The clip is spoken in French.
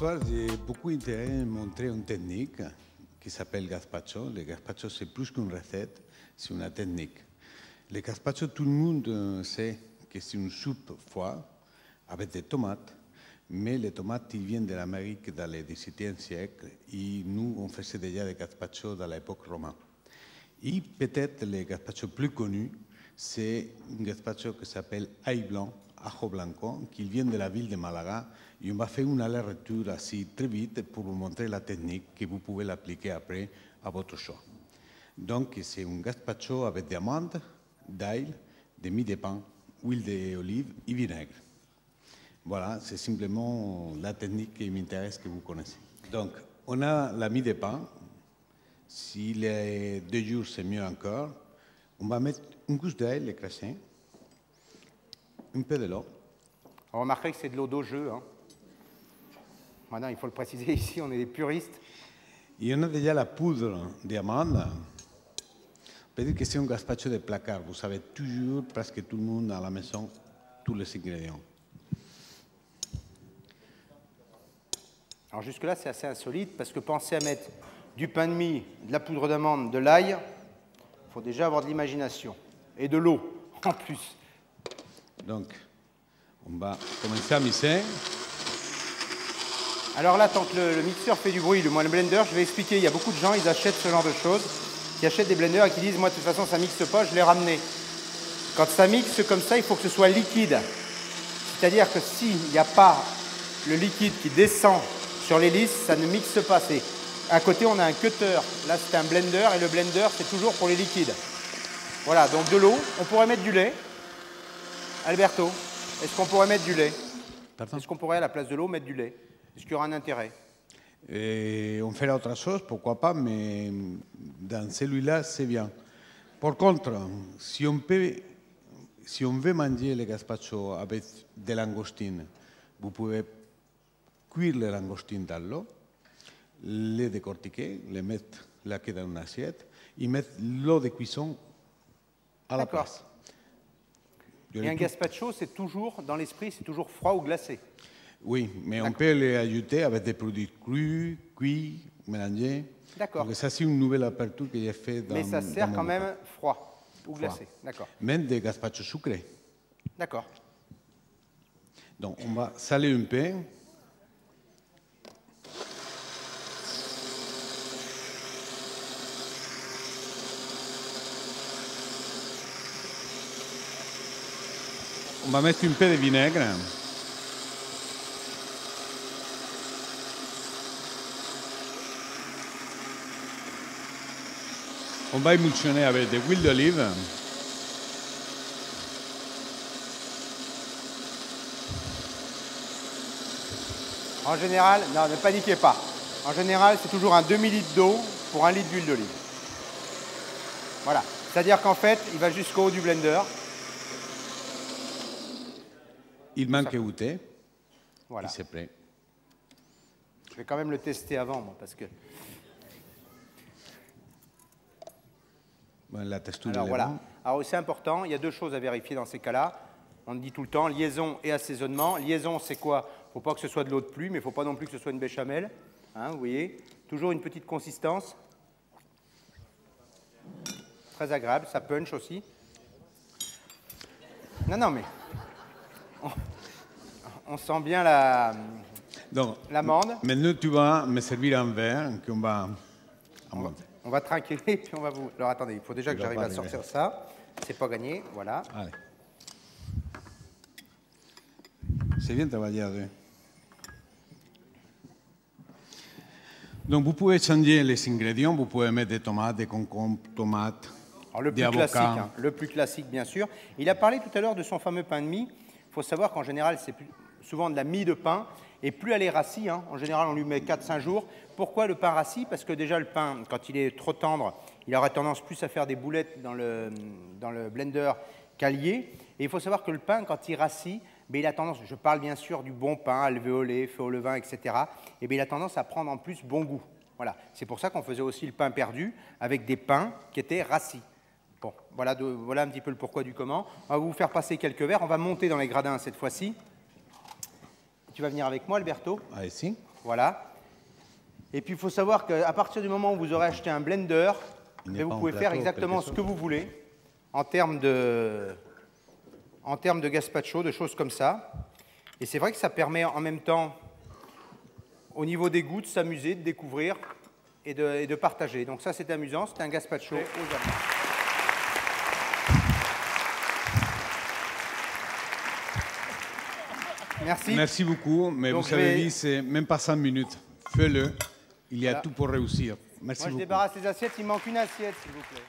soir, j'ai beaucoup intérêt à montrer une technique qui s'appelle gazpacho. Le gazpacho, c'est plus qu'une recette, c'est une technique. Le gazpacho, tout le monde sait que c'est une soupe froide avec des tomates, mais les tomates ils viennent de l'Amérique dans le XVIIe siècle et nous, on faisait déjà des gazpacho dans l'époque romaine. Et peut-être le gazpacho plus connu, c'est un gazpacho qui s'appelle ail blanc, ajo blanco, qui vient de la ville de Malaga. Et on va faire une aller-retour assez très vite pour vous montrer la technique que vous pouvez l'appliquer après à votre choix. Donc, c'est un gazpacho avec des amandes, d'ail, des mie de pain, huile d'olive et vinaigre. Voilà, c'est simplement la technique qui m'intéresse que vous connaissez. Donc, on a la mie de pain. S'il est 2 jours, c'est mieux encore. On va mettre une gousse d'ail écrasée, un peu de l'eau. On remarquerait que c'est de l'eau d'au jeu. Hein. Maintenant, il faut le préciser ici, on est des puristes. Et on a déjà la poudre d'amande. On peut dire que c'est un gazpacho de placard. Vous savez toujours, presque tout le monde à la maison, tous les ingrédients. Alors jusque-là, c'est assez insolite parce que pensez à mettre du pain de mie, de la poudre d'amande, de l'ail, il faut déjà avoir de l'imagination. Et de l'eau, en plus. Donc, on va commencer à mixer. Alors là, tant que le mixeur fait du bruit, le blender, je vais expliquer. Il y a beaucoup de gens, ils achètent ce genre de choses, qui achètent des blenders et qui disent, moi, de toute façon, ça ne mixe pas, je l'ai ramené. Quand ça mixe comme ça, il faut que ce soit liquide. C'est-à-dire que s'il n'y a pas le liquide qui descend sur l'hélice, ça ne mixe pas. À côté, on a un cutter. Là, c'est un blender et le blender, c'est toujours pour les liquides. Voilà, donc de l'eau. On pourrait mettre du lait. Alberto, est-ce qu'on pourrait mettre du lait? Est-ce qu'on pourrait, à la place de l'eau, mettre du lait? Est-ce qu'il y aura un intérêt? On fait autre chose, pourquoi pas, mais dans celui-là, c'est bien. Par contre, si on veut manger le gazpacho avec des langoustines, vous pouvez cuire les langoustines dans l'eau, les décortiquer, les mettre là dans une assiette et mettre l'eau de cuisson à la place. Et un gazpacho, c'est toujours, dans l'esprit, c'est toujours froid ou glacé. Oui, mais on peut les ajouter avec des produits crus, cuits, mélangés. D'accord. Donc ça, c'est une nouvelle aperture que j'ai faite dans. Mais ça sert quand même froid ou glacé. D'accord. Même des gazpachos sucrés. D'accord. Donc on va saler un peu. On va mettre un peu de vinaigre. On va émulsionner avec de l'huile d'olive. En général, non, ne paniquez pas. En général, c'est toujours un demi-litre d'eau pour 1 litre d'huile d'olive. Voilà. C'est-à-dire qu'en fait, il va jusqu'au haut du blender. Il manque un thé. Voilà. Et c'est prêt. Je vais quand même le tester avant, moi, parce que... Bon, la texture. Alors voilà. Alors c'est important, il y a 2 choses à vérifier dans ces cas-là. On le dit tout le temps, liaison et assaisonnement. Liaison, c'est quoi? Il ne faut pas que ce soit de l'eau de pluie, mais il ne faut pas non plus que ce soit une béchamel. Hein, vous voyez, toujours une petite consistance. Très agréable, ça punch aussi. Non, mais... On sent bien l'amande. Maintenant, tu vas me servir un verre qu'on va monter. On va trinquer, puis on va vous... Alors attendez, il faut déjà que j'arrive à sortir ça. C'est pas gagné, voilà. Allez. C'est bien travaillé. Donc vous pouvez changer les ingrédients, vous pouvez mettre des tomates, des concombres, tomates, des avocats. Classique, hein, le plus classique, bien sûr. Il a parlé tout à l'heure de son fameux pain de mie. Il faut savoir qu'en général, c'est souvent de la mie de pain. Et plus elle est rassie, hein, en général, on lui met 4-5 jours. Pourquoi le pain rassis? Parce que déjà, le pain, quand il est trop tendre, il aurait tendance plus à faire des boulettes dans le blender qu'allié. Et il faut savoir que le pain, quand il rassit, il a tendance, je parle bien sûr du bon pain, alvéolé, fait au levain, etc. Et il a tendance à prendre en plus bon goût. Voilà. C'est pour ça qu'on faisait aussi le pain perdu avec des pains qui étaient rassis. Bon, voilà un petit peu le pourquoi du comment. On va vous faire passer quelques verres. On va monter dans les gradins cette fois-ci. Tu vas venir avec moi, Alberto? Allez-y. Voilà. Et puis il faut savoir qu'à partir du moment où vous aurez acheté un blender, vous pouvez faire exactement ce que vous voulez en termes de gazpacho, de choses comme ça. Et c'est vrai que ça permet en même temps, au niveau des goûts, de s'amuser, de découvrir et de partager. Donc ça, c'est amusant, c'est un gazpacho aux amandes. Merci. Merci beaucoup, mais Donc, vous avez dit, c'est même pas 5 minutes. Fais-le, il y a tout pour réussir. Merci beaucoup. Moi, je débarrasse les assiettes, il manque une assiette, s'il vous plaît.